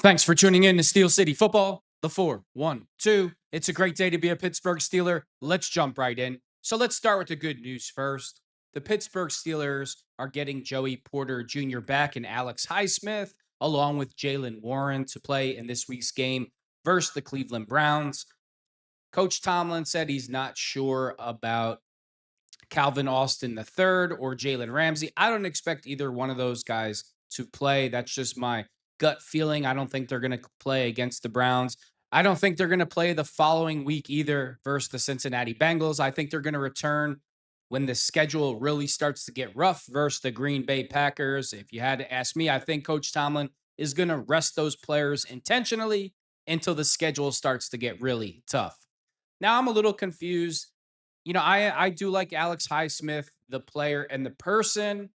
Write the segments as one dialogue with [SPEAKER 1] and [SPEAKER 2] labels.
[SPEAKER 1] Thanks for tuning in to Steel City Football, the 4-1-2. It's a great day to be a Pittsburgh Steeler. Let's jump right in. So let's start with the good news first. The Pittsburgh Steelers are getting Joey Porter Jr. back and Alex Highsmith, along with Jalen Warren, to play in this week's game versus the Cleveland Browns. Coach Tomlin said he's not sure about Calvin Austin III or Jalen Ramsey. I don't expect either one of those guys to play. That's just my gut feeling. I don't think they're going to play against the Browns. I don't think they're going to play the following week either versus the Cincinnati Bengals. I think they're going to return when the schedule really starts to get rough versus the Green Bay Packers. If you had to ask me, I think Coach Tomlin is going to rest those players intentionally until the schedule starts to get really tough. Now I'm a little confused. I do like Alex Highsmith, the player and the person,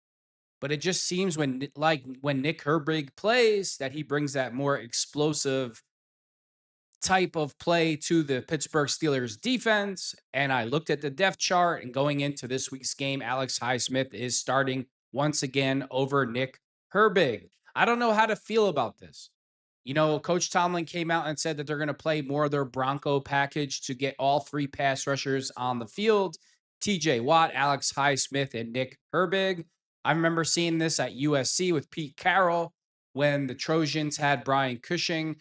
[SPEAKER 1] but it just seems when Nick Herbig plays that he brings that more explosive type of play to the Pittsburgh Steelers defense. And I looked at the depth chart, and going into this week's game, Alex Highsmith is starting once again over Nick Herbig. I don't know how to feel about this. Coach Tomlin came out and said that they're going to play more of their Bronco package to get all three pass rushers on the field: TJ Watt, Alex Highsmith, and Nick Herbig. I remember seeing this at USC with Pete Carroll when the Trojans had Brian Cushing,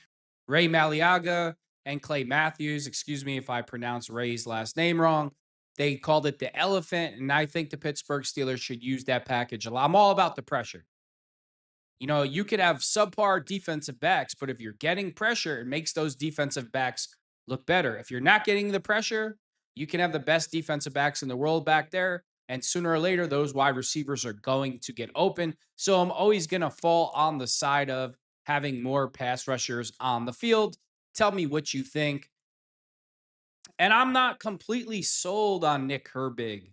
[SPEAKER 1] Ray Maliaga, and Clay Matthews. Excuse me if I pronounce Ray's last name wrong. They called it the elephant, and I think the Pittsburgh Steelers should use that package a lot. I'm all about the pressure. You could have subpar defensive backs, but if you're getting pressure, it makes those defensive backs look better. If you're not getting the pressure, you can have the best defensive backs in the world back there. And sooner or later, those wide receivers are going to get open. So I'm always going to fall on the side of having more pass rushers on the field. Tell me what you think. And I'm not completely sold on Nick Herbig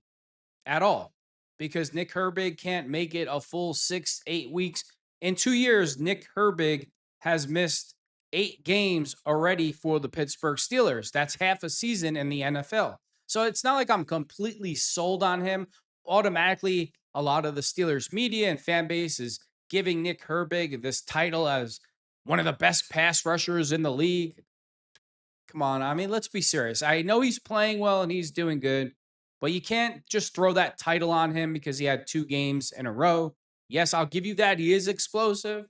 [SPEAKER 1] at all, because Nick Herbig can't make it a full 6-8 weeks. In 2 years, Nick Herbig has missed 8 games already for the Pittsburgh Steelers. That's half a season in the NFL. So it's not like I'm completely sold on him. Automatically, a lot of the Steelers media and fan base is giving Nick Herbig this title as one of the best pass rushers in the league. Come on. I mean, let's be serious. I know he's playing well and he's doing good, but you can't just throw that title on him because he had 2 games in a row. Yes, I'll give you that. He is explosive.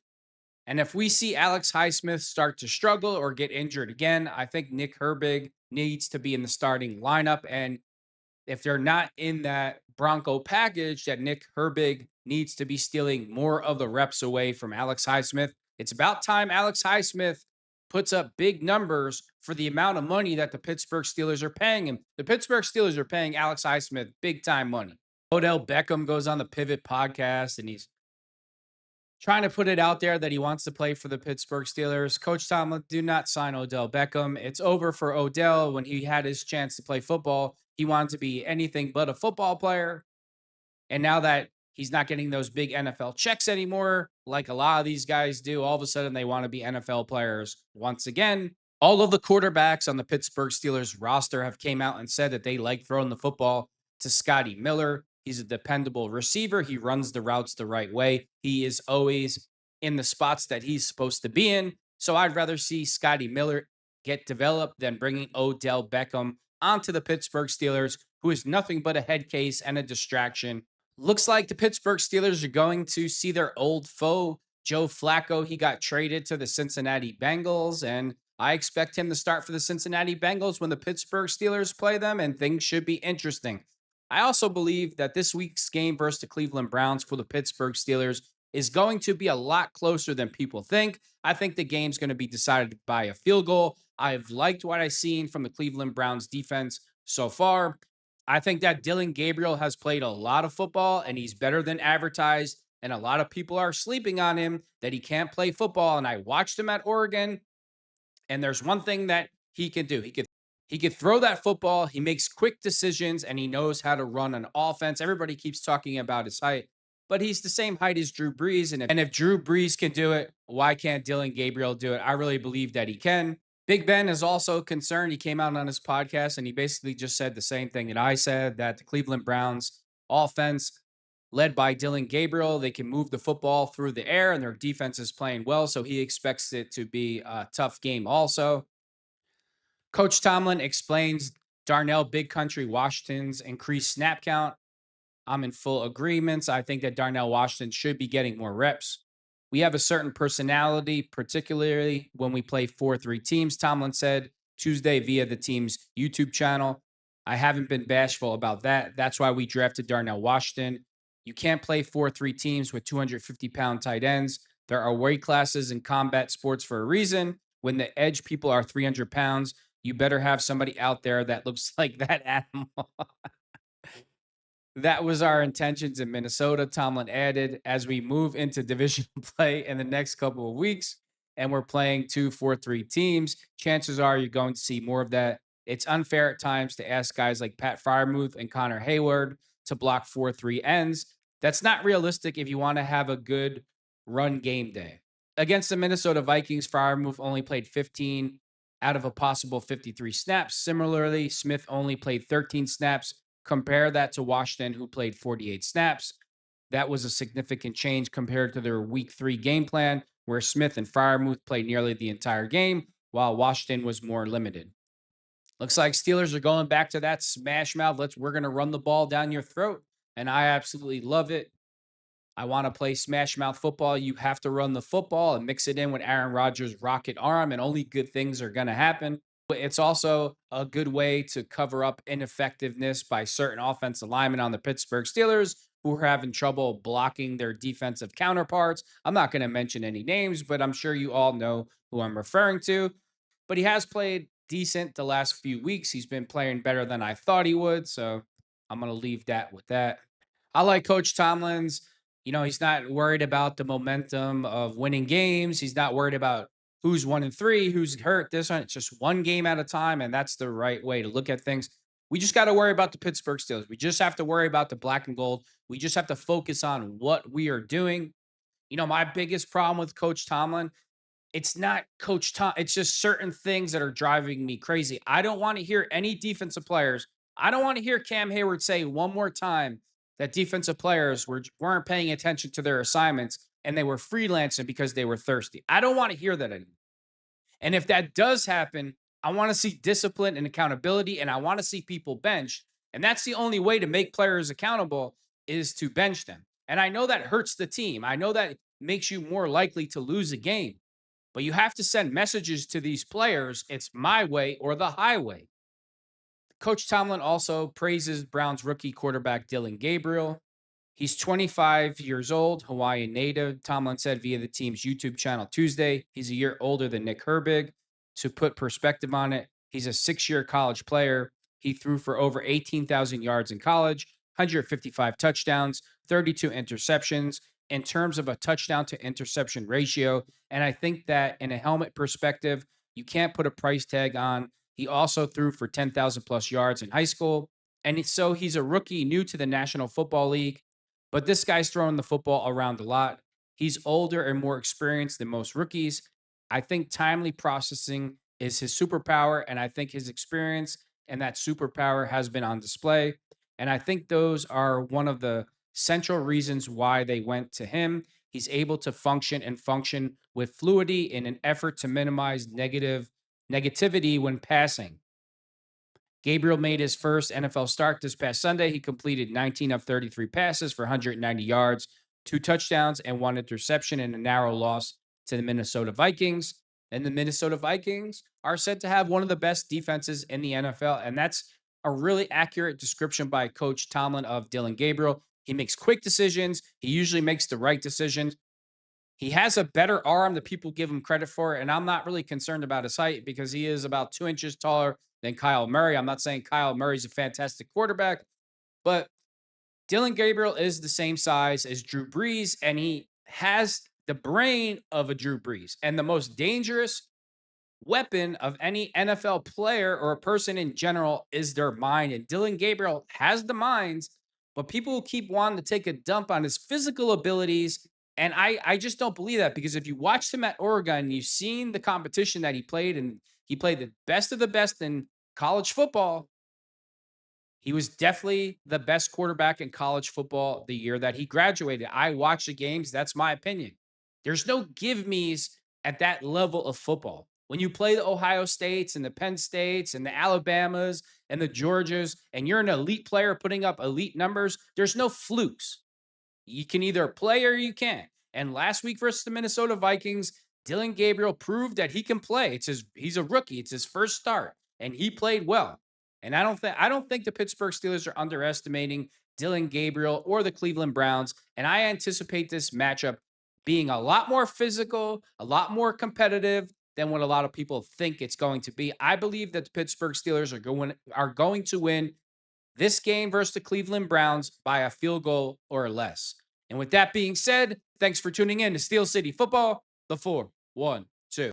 [SPEAKER 1] And if we see Alex Highsmith start to struggle or get injured again, I think Nick Herbig needs to be in the starting lineup. And if they're not in that Bronco package, that Nick Herbig needs to be stealing more of the reps away from Alex Highsmith. It's about time Alex Highsmith puts up big numbers for the amount of money that the Pittsburgh Steelers are paying him. The Pittsburgh Steelers are paying Alex Highsmith big time money. Odell Beckham goes on the Pivot podcast and he's trying to put it out there that he wants to play for the Pittsburgh Steelers. Coach Tomlin, do not sign Odell Beckham. It's over for Odell. When he had his chance to play football, he wanted to be anything but a football player. And now that he's not getting those big NFL checks anymore, like a lot of these guys do, all of a sudden they want to be NFL players once again. All of the quarterbacks on the Pittsburgh Steelers roster have came out and said that they like throwing the football to Scotty Miller. He's a dependable receiver. He runs the routes the right way. He is always in the spots that he's supposed to be in. So I'd rather see Scotty Miller get developed than bringing Odell Beckham onto the Pittsburgh Steelers, who is nothing but a head case and a distraction. Looks like the Pittsburgh Steelers are going to see their old foe, Joe Flacco. He got traded to the Cincinnati Bengals, and I expect him to start for the Cincinnati Bengals when the Pittsburgh Steelers play them, and things should be interesting. I also believe that this week's game versus the Cleveland Browns for the Pittsburgh Steelers is going to be a lot closer than people think. I think the game's going to be decided by a field goal. I've liked what I've seen from the Cleveland Browns defense so far. I think that Dillon Gabriel has played a lot of football and he's better than advertised. And a lot of people are sleeping on him that he can't play football. And I watched him at Oregon. And there's one thing that he can do. He could throw that football. He makes quick decisions and he knows how to run an offense. Everybody keeps talking about his height, but he's the same height as Drew Brees. And if Drew Brees can do it, why can't Dillon Gabriel do it? I really believe that he can. Big Ben is also concerned. He came out on his podcast and he basically just said the same thing that I said, that the Cleveland Browns offense led by Dillon Gabriel. They can move the football through the air, and their defense is playing well. So he expects it to be a tough game also. Coach Tomlin explains Darnell Big Country Washington's increased snap count. I'm in full agreements. I think that Darnell Washington should be getting more reps. We have a certain personality, particularly when we play 4-3 teams, Tomlin said Tuesday via the team's YouTube channel. I haven't been bashful about that. That's why we drafted Darnell Washington. You can't play 4-3 teams with 250-pound tight ends. There are weight classes in combat sports for a reason. When the edge people are 300 pounds, you better have somebody out there that looks like that animal. That was our intentions in Minnesota, Tomlin added, as we move into division play in the next couple of weeks and we're playing 2-4-3 teams. Chances are you're going to see more of that. It's unfair at times to ask guys like Pat Fryermuth and Connor Hayward to block 4-3 ends. That's not realistic if you want to have a good run game day. Against the Minnesota Vikings, Fryermuth only played 15 out of a possible 53 snaps. Similarly, Smith only played 13 snaps. Compare that to Washington, who played 48 snaps. That was a significant change compared to their week 3 game plan, where Smith and Fryermuth played nearly the entire game, while Washington was more limited. Looks like Steelers are going back to that smash mouth. We're gonna run the ball down your throat. And I absolutely love it. I want to play smash mouth football. You have to run the football and mix it in with Aaron Rodgers' rocket arm, and only good things are going to happen. But it's also a good way to cover up ineffectiveness by certain offensive linemen on the Pittsburgh Steelers who are having trouble blocking their defensive counterparts. I'm not going to mention any names, but I'm sure you all know who I'm referring to. But he has played decent the last few weeks. He's been playing better than I thought he would. So I'm going to leave that with that. I like Coach Tomlin's. He's not worried about the momentum of winning games. He's not worried about who's 1-3, who's hurt, this one. It's just one game at a time, and that's the right way to look at things. We just got to worry about the Pittsburgh Steelers. We just have to worry about the black and gold. We just have to focus on what we are doing. My biggest problem with Coach Tomlin, it's not Coach Tom. It's just certain things that are driving me crazy. I don't want to hear any defensive players. I don't want to hear Cam Hayward say one more time that defensive players weren't paying attention to their assignments and they were freelancing because they were thirsty. I don't want to hear that anymore. And if that does happen, I want to see discipline and accountability, and I want to see people benched. And that's the only way to make players accountable is to bench them. And I know that hurts the team. I know that makes you more likely to lose a game. But you have to send messages to these players. It's my way or the highway. Coach Tomlin also praises Browns rookie quarterback Dillon Gabriel. He's 25 years old, Hawaiian native. Tomlin said via the team's YouTube channel Tuesday, he's a year older than Nick Herbig. To put perspective on it, he's a 6-year college player. He threw for over 18,000 yards in college, 155 touchdowns, 32 interceptions. In terms of a touchdown to interception ratio, and I think that in a helmet perspective, you can't put a price tag on. He also threw for 10,000 plus yards in high school. And so he's a rookie new to the National Football League, but this guy's throwing the football around a lot. He's older and more experienced than most rookies. I think timely processing is his superpower, and I think his experience and that superpower has been on display. And I think those are one of the central reasons why they went to him. He's able to function with fluidity in an effort to minimize negativity when passing. Gabriel made his first NFL start this past Sunday. He completed 19 of 33 passes for 190 yards, 2 touchdowns, and 1 interception in a narrow loss to the Minnesota Vikings. And the Minnesota Vikings are said to have one of the best defenses in the NFL. And that's a really accurate description by Coach Tomlin of Dillon Gabriel. He makes quick decisions. He usually makes the right decisions. He has a better arm than people give him credit for. And I'm not really concerned about his height because he is about 2 inches taller than Kyle Murray. I'm not saying Kyle Murray's a fantastic quarterback, but Dillon Gabriel is the same size as Drew Brees, and he has the brain of a Drew Brees. And the most dangerous weapon of any NFL player or a person in general is their mind. And Dillon Gabriel has the minds, but people keep wanting to take a dump on his physical abilities. And I just don't believe that, because if you watched him at Oregon, you've seen the competition that he played, and he played the best of the best in college football. He was definitely the best quarterback in college football the year that he graduated. I watched the games. That's my opinion. There's no give me's at that level of football. When you play the Ohio States and the Penn States and the Alabamas and the Georgias, and you're an elite player putting up elite numbers, there's no flukes. You can either play or you can't. And last week versus the Minnesota Vikings, Dillon Gabriel proved that he can play. He's a rookie. It's his first start, and he played well. And I don't think the Pittsburgh Steelers are underestimating Dillon Gabriel or the Cleveland Browns. And I anticipate this matchup being a lot more physical, a lot more competitive than what a lot of people think it's going to be. I believe that the Pittsburgh Steelers are going to win this game versus the Cleveland Browns by a field goal or less. And with that being said, thanks for tuning in to Steel City Football, the 4-1-2.